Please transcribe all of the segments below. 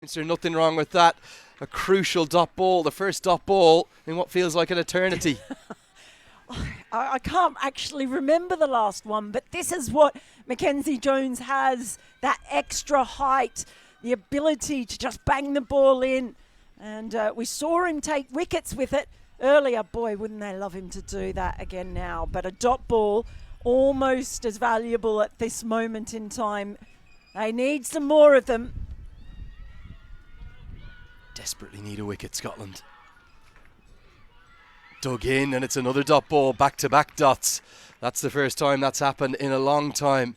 Is there nothing wrong with that? A crucial dot ball, the first dot ball in what feels like an eternity. I can't actually remember the last one, but this is what Mackenzie Jones has, that extra height, the ability to just bang the ball in. And we saw him take wickets with it earlier. Boy, wouldn't they love him to do that again now. But a dot ball, almost as valuable at this moment in time. They need some more of them. Desperately need a wicket, Scotland. Dug in, and it's another dot ball, back-to-back dots. That's the first time that's happened in a long time.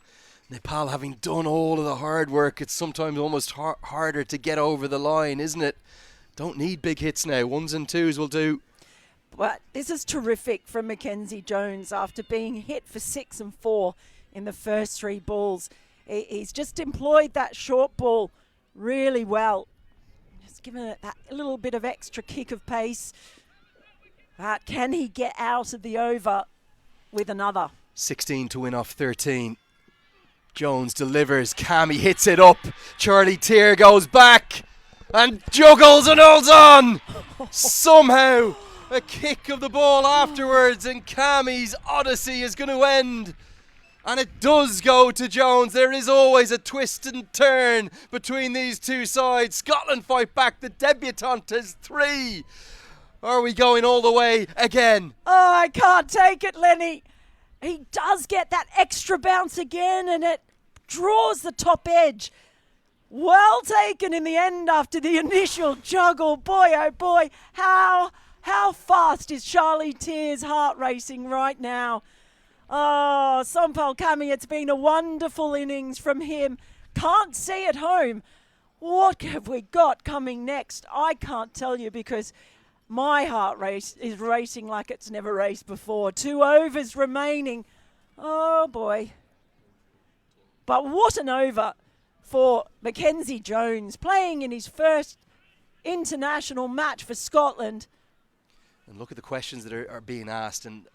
Nepal having done all of the hard work, it's sometimes almost harder to get over the line, isn't it? Don't need big hits now. 1s and 2s will do. But this is terrific from Mackenzie Jones after being hit for 6 and 4 in the first 3 balls. He's just employed that short ball really well. Just given it that little bit of extra kick of pace. But can he get out of the over with another? 16 to win off 13. Jones delivers. Cammy hits it up. Charlie Tier goes back and juggles and holds on. Somehow a kick of the ball afterwards, and Cammy's odyssey is going to end. And it does go to Jones. There is always a twist and turn between these two sides. Scotland fight back. The debutante is 3. Are we going all the way again? Oh, I can't take it, Lenny. He does get that extra bounce again, and it draws the top edge. Well taken in the end after the initial juggle. Boy, oh boy, how fast is Charlie Tier's heart racing right now? Oh, Sompal Kami, it's been a wonderful innings from him. Can't see it home. What have we got coming next? I can't tell you because my heart race is racing like it's never raced before. 2 overs remaining. Oh, boy. But what an over for Mackenzie Jones, playing in his first international match for Scotland. And look at the questions that are being asked, and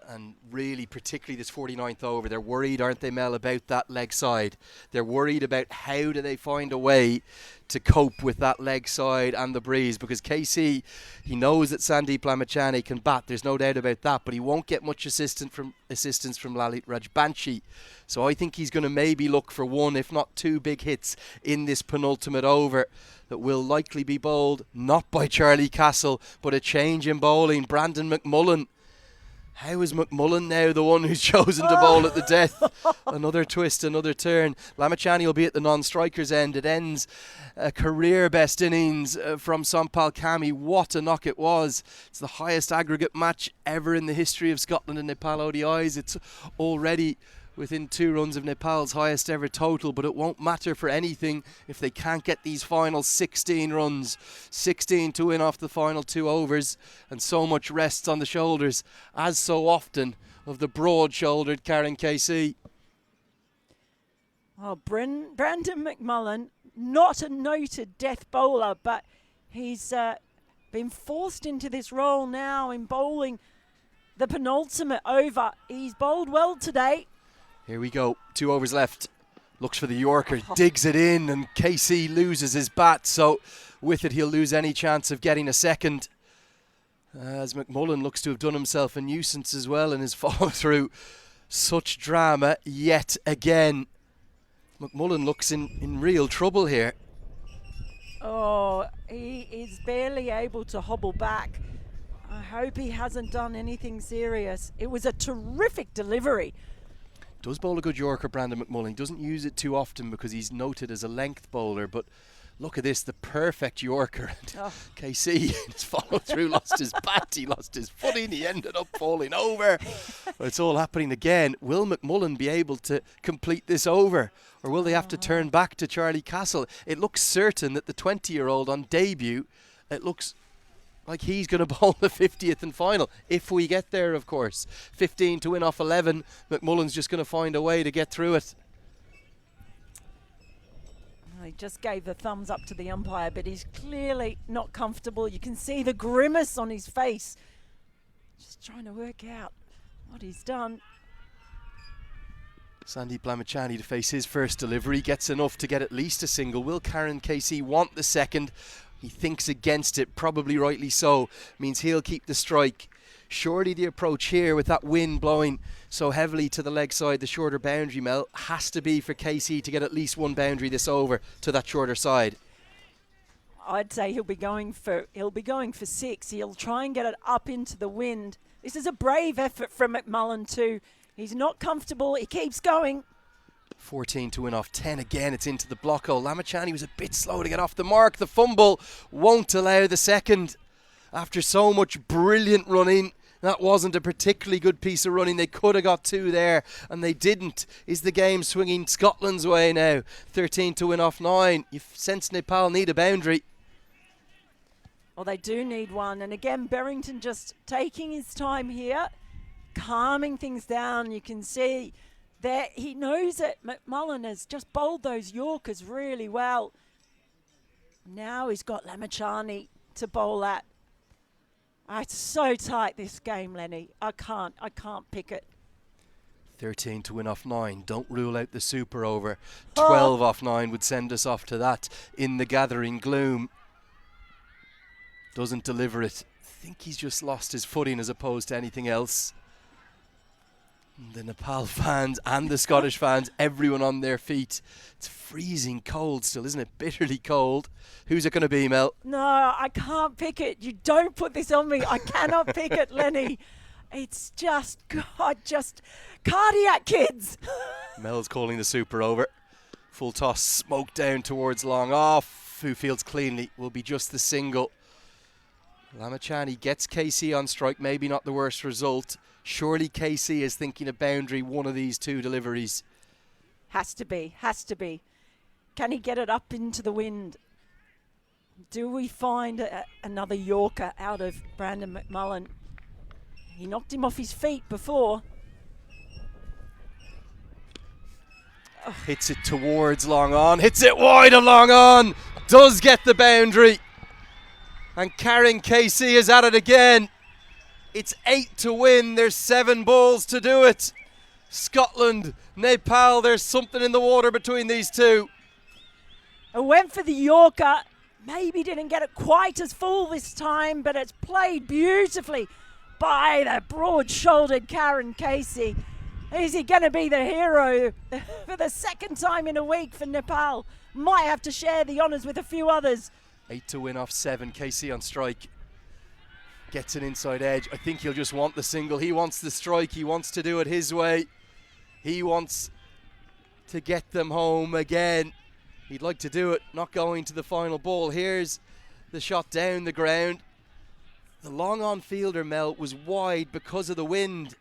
really particularly this 49th over. They're worried, aren't they, Mel, about that leg side. They're worried about how do they find a way to cope with that leg side and the breeze, because KC, he knows that Sandeep Lamachani can bat, there's no doubt about that, but he won't get much assistance from Lalit Rajbanshi. So I think he's going to maybe look for 1, if not 2 big hits in this penultimate over that will likely be bowled not by Charlie Castle, but a change in bowling. Brandon McMullen. How is McMullen now the one who's chosen to bowl at the death? Another twist, another turn. Lamachani will be at the non-strikers end. It ends a career best innings from Sompal Kami. What a knock it was. It's the highest aggregate match ever in the history of Scotland and Nepal ODIs. It's already within 2 runs of Nepal's highest ever total, but it won't matter for anything if they can't get these final 16 runs. 16 to win off the final 2 overs, and so much rests on the shoulders, as so often, of the broad-shouldered Karen KC. Oh, Brandon McMullen, not a noted death bowler, but he's been forced into this role now in bowling the penultimate over. He's bowled well today. Here we go, 2 overs left. Looks for the Yorker, digs it in, and KC loses his bat, so with it he'll lose any chance of getting a second. As McMullen looks to have done himself a nuisance as well in his follow through. Such drama yet again. McMullen looks in real trouble here. Oh, he is barely able to hobble back. I hope he hasn't done anything serious. It was a terrific delivery. Does bowl a good Yorker, Brandon McMullen. He doesn't use it too often because he's noted as a length bowler, but look at this, the perfect Yorker. KC, his follow through, lost his bat, he lost his footing, he ended up falling over. It's all happening again. Will McMullen be able to complete this over, or will they have to turn back to Charlie Castle? It looks certain that the 20-year-old on debut, it looks like he's going to bowl the 50th and final, if we get there, of course. 15 to win off 11. McMullen's just going to find a way to get through it. He just gave the thumbs up to the umpire, but he's clearly not comfortable. You can see the grimace on his face. Just trying to work out what he's done. Sandeep Lamachani to face his first delivery. Gets enough to get at least a single. Will Karen Casey want the second? He thinks against it, probably rightly so. Means he'll keep the strike. Surely the approach here with that wind blowing so heavily to the leg side, the shorter boundary, Mel, has to be for Casey to get at least one boundary this over to that shorter side. I'd say he'll be going for 6. He'll try and get it up into the wind. This is a brave effort from McMullen too. He's not comfortable. He keeps going. 14 to win off 10 again. It's into the block hole. Lamachani was a bit slow to get off the mark. The fumble won't allow the second. After so much brilliant running, that wasn't a particularly good piece of running. They could have got 2 there, and they didn't. Is the game swinging Scotland's way now? 13 to win off 9. You sense Nepal need a boundary. Well, they do need one. And again, Berrington just taking his time here, calming things down. You can see that he knows that McMullen has just bowled those Yorkers really well. Now he's got Lamachani to bowl at. It's so tight, this game, Lenny. I can't pick it. 13 to win off 9. Don't rule out the super over. 12 off 9 would send us off to that in the gathering gloom. Doesn't deliver it. I think he's just lost his footing as opposed to anything else. The Nepal fans and the Scottish fans, everyone on their feet. It's freezing cold still, isn't it? Bitterly cold. Who's it going to be, Mel? No, I can't pick it. You don't put this on me. I cannot pick it, Lenny. It's just, God, just cardiac kids. Mel's calling the super over. Full toss, smoke down towards long off. Who fields cleanly will be just the single. Lamachani gets KC on strike, maybe not the worst result. Surely KC is thinking a boundary, one of these 2 deliveries. Has to be. Can he get it up into the wind? Do we find another Yorker out of Brandon McMullen? He knocked him off his feet before. Hits it towards long on, hits it wide and long on. Does get the boundary. And Karen Casey is at it again. It's 8 to win. There's 7 balls to do it. Scotland, Nepal, there's something in the water between these 2. And went for the Yorker. Maybe didn't get it quite as full this time, but it's played beautifully by the broad-shouldered Karen Casey. Is he going to be the hero for the second time in a week for Nepal? Might have to share the honours with a few others. 8 to win off 7. Casey on strike. Gets an inside edge. I think he'll just want the single. He wants the strike. He wants to do it his way. He wants to get them home again. He'd like to do it, not going to the final ball. Here's the shot down the ground. The long on fielder, Mel, was wide because of the wind.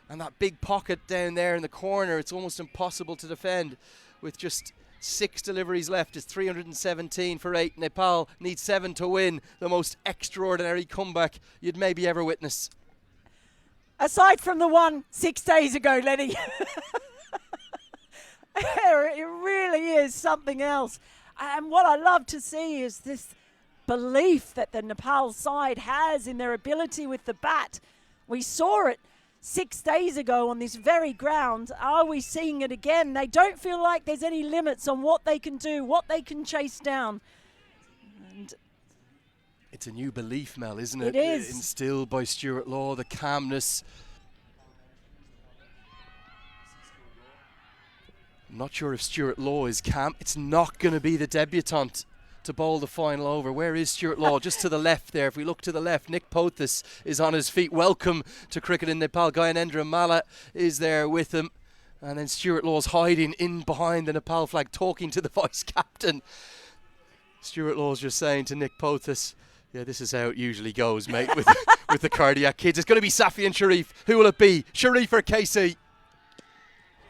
And that big pocket down there in the corner, it's almost impossible to defend. With just 6 deliveries left, it's 317 for 8. Nepal needs 7 to win. The most extraordinary comeback you'd maybe ever witness. Aside from the one 6 days ago, Lenny. It really is something else. And what I love to see is this belief that the Nepal side has in their ability with the bat. We saw it 6 days ago on this very ground. Are we seeing it again? They don't feel like there's any limits on what they can do, what they can chase down. And it's a new belief, Mel, isn't it? It is. Instilled by Stuart Law, the calmness. I'm not sure if Stuart Law is calm. It's not going to be the debutant to bowl the final over. Where is Stuart Law? Just to the left there. If we look to the left, Nick Pothis is on his feet. Welcome to cricket in Nepal. Gyanendra Malla is there with him. And then Stuart Law's hiding in behind the Nepal flag, talking to the vice captain. Stuart Law's just saying to Nick Pothis, yeah, this is how it usually goes, mate, with the cardiac kids. It's going to be Safi and Sharif. Who will it be? Sharif or Casey?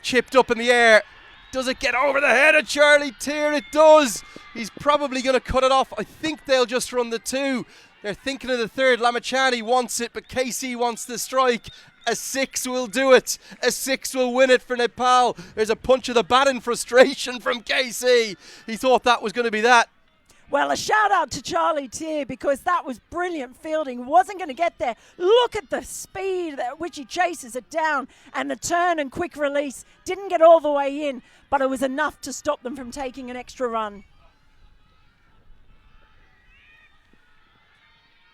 Chipped up in the air. Does it get over the head of Charlie Tear? It does. He's probably going to cut it off. I think they'll just run the 2. They're thinking of the 3rd. Lamachani wants it, but Casey wants the strike. A 6 will do it. A 6 will win it for Nepal. There's a punch of the bat in frustration from Casey. He thought that was going to be that. Well, a shout out to Charlie Tier because that was brilliant fielding. Wasn't going to get there. Look at the speed at which he chases it down, and the turn and quick release. Didn't get all the way in, but it was enough to stop them from taking an extra run.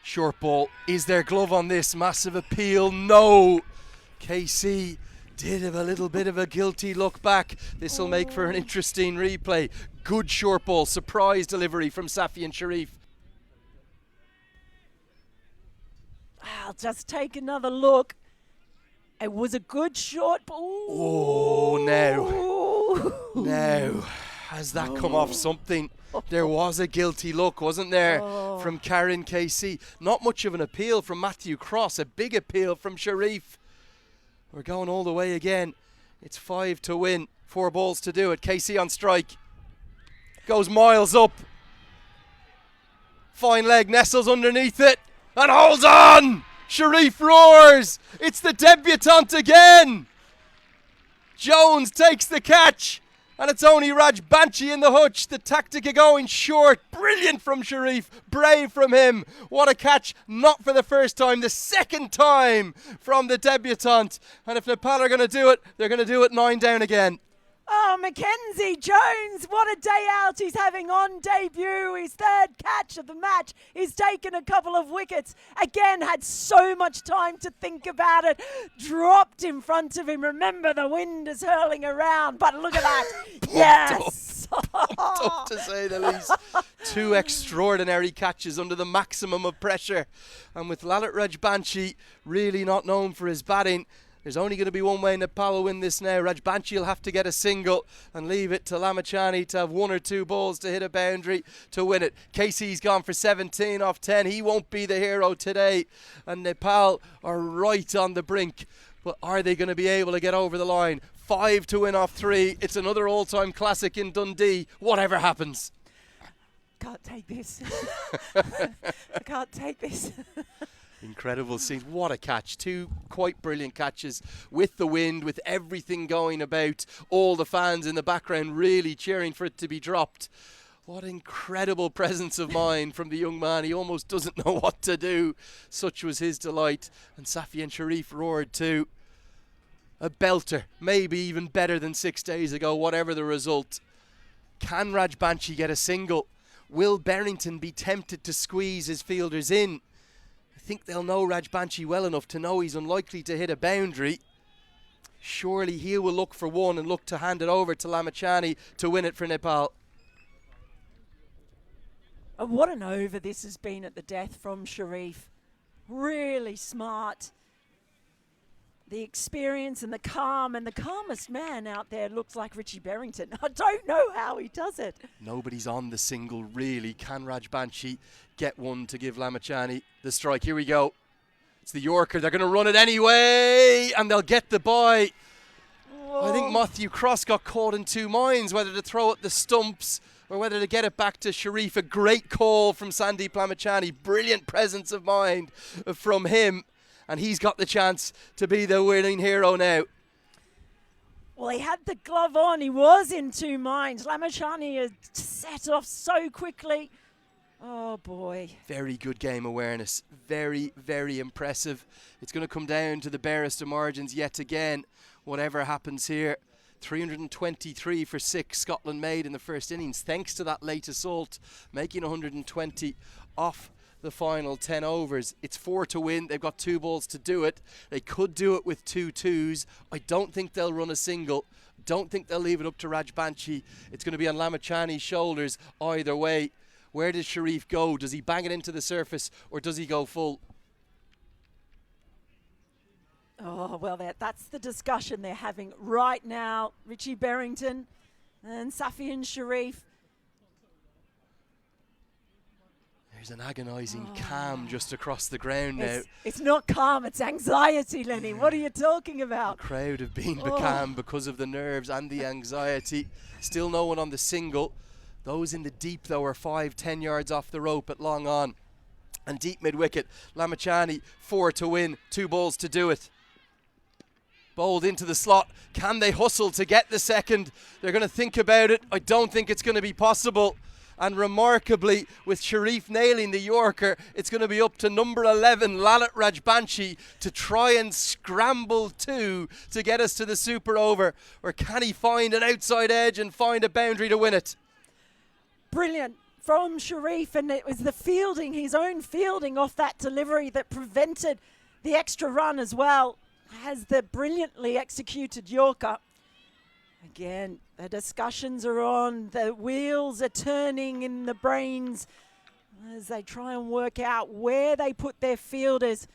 Short ball. Is there glove on this? Massive appeal. No. KC did have a little bit of a guilty look back. This will make for an interesting replay. Good short ball. Surprise delivery from Safian Sharif. I'll just take another look. It was a good short ball. Oh, now. Now. Has that come off something? There was a guilty look, wasn't there, from Karen KC. Not much of an appeal from Matthew Cross. A big appeal from Sharif. We're going all the way again. It's 5 to win. 4 balls to do it. KC on strike. Goes miles up. Fine leg, nestles underneath it. And holds on! Sharif roars! It's the debutant again! Jones takes the catch. And it's only Raj Banchi in the hutch. The tactic of going short. Brilliant from Sharif. Brave from him. What a catch. Not for the first time. The second time from the debutant. And if Nepal are going to do it, they're going to do it 9 down again. Oh, Mackenzie Jones, what a day out he's having on debut. His third catch of the match. He's taken a couple of wickets. Again, had so much time to think about it. Dropped in front of him. Remember, the wind is hurling around. But look at that. Yes. Pumped up, to say the least. 2 extraordinary catches under the maximum of pressure. And with Lalit Rajbanshi really not known for his batting, there's only going to be one way Nepal will win this now. Rajbanshi will have to get a single and leave it to Lamachani to have 1 or 2 balls to hit a boundary to win it. Casey's gone for 17 off 10. He won't be the hero today. And Nepal are right on the brink. But are they going to be able to get over the line? 5 to win off 3. It's another all-time classic in Dundee. Whatever happens. Can't take this. I can't take this. Incredible scenes. What a catch. 2 quite brilliant catches with the wind, with everything going about. All the fans in the background really cheering for it to be dropped. What incredible presence of mind from the young man. He almost doesn't know what to do. Such was his delight. And Safian Sharif roared too. A belter. Maybe even better than 6 days ago, whatever the result. Can Rajbanshi get a single? Will Berrington be tempted to squeeze his fielders in? I think they'll know Rajbanshi well enough to know he's unlikely to hit a boundary. Surely he will look for one and look to hand it over to Lamachani to win it for Nepal. Oh, what an over this has been at the death from Sharif. Really smart. The experience and the calm, and the calmest man out there looks like Richie Berrington. I don't know how he does it. Nobody's on the single, really. Can Rajbanshi get one to give Lamachani the strike? Here we go. It's the Yorker. They're going to run it anyway, and they'll get the bye. I think Matthew Cross got caught in 2 minds, whether to throw at the stumps or whether to get it back to Sharif. A great call from Sandeep Lamachani. Brilliant presence of mind from him. And he's got the chance to be the winning hero now. Well, he had the glove on. He was in 2 minds. Lamachani had set off so quickly. Oh, boy. Very good game awareness. Very, very impressive. It's going to come down to the barest of margins yet again, whatever happens here. 323 for 6 Scotland made in the first innings, thanks to that late assault, making 120 off the final 10 overs. It's 4 to win. They've got 2 balls to do it. They could do it with 2 twos. I don't think they'll run a single. Don't think they'll leave it up to Rajbanshi. It's going to be on Lamachani's shoulders either way. Where does Sharif go? Does he bang it into the surface or does he go full? Oh, well, that's the discussion they're having right now. Richie Berrington and Safian Sharif. There's an agonising calm just across the ground now. It's not calm, it's anxiety, Lenny. What are you talking about? The crowd have been calm because of the nerves and the anxiety. Still no one on the single. Those in the deep, though, are 5-10 yards off the rope at long on. And deep mid-wicket, Lamachani, 4 to win, 2 balls to do it. Bowled into the slot. Can they hustle to get the second? They're going to think about it. I don't think it's going to be possible. And remarkably, with Sharif nailing the Yorker, it's going to be up to number 11, Lalit Rajbanshi, to try and scramble to get us to the super over. Or can he find an outside edge and find a boundary to win it? Brilliant from Sharif, and it was the fielding, his own fielding off that delivery that prevented the extra run as well, as the brilliantly executed Yorker. Again, the discussions are on, the wheels are turning in the brains as they try and work out where they put their fielders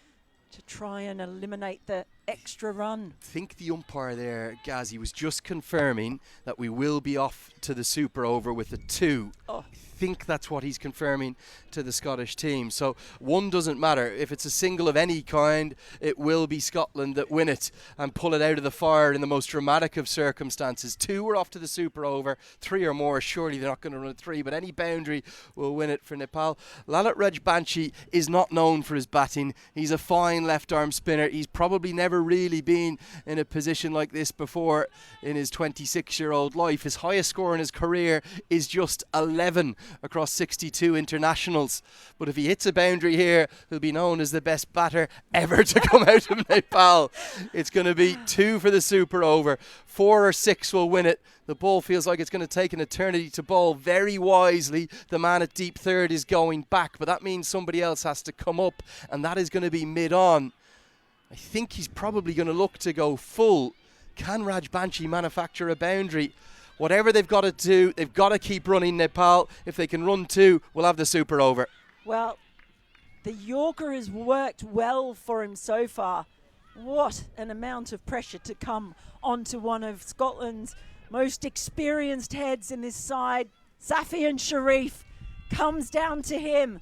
to try and eliminate the extra run. I think the umpire there, Gazzy, was just confirming that we will be off to the super over with a 2. Oh. I think that's what he's confirming to the Scottish team. So 1 doesn't matter. If it's a single of any kind, it will be Scotland that win it and pull it out of the fire in the most dramatic of circumstances. 2 are off to the super over. 3 or more, surely they're not going to run a 3, but any boundary will win it for Nepal. Lalit Rajbanshi is not known for his batting. He's a fine left arm spinner. He's probably never really been in a position like this before in his 26-year-old life. His highest score in his career is just 11 across 62 internationals. But if he hits a boundary here, he'll be known as the best batter ever to come out of Nepal. It's going to be 2 for the super over. 4 or 6 will win it. The ball feels like it's going to take an eternity to bowl. Very wisely, the man at deep third is going back, but that means somebody else has to come up, and that is going to be mid-on. I think he's probably going to look to go full. Can Rajbanshi manufacture a boundary? Whatever they've got to do, they've got to keep running Nepal. If they can run 2, we'll have the super over. Well, the Yorker has worked well for him so far. What an amount of pressure to come onto one of Scotland's most experienced heads in this side. Safi and Sharif, comes down to him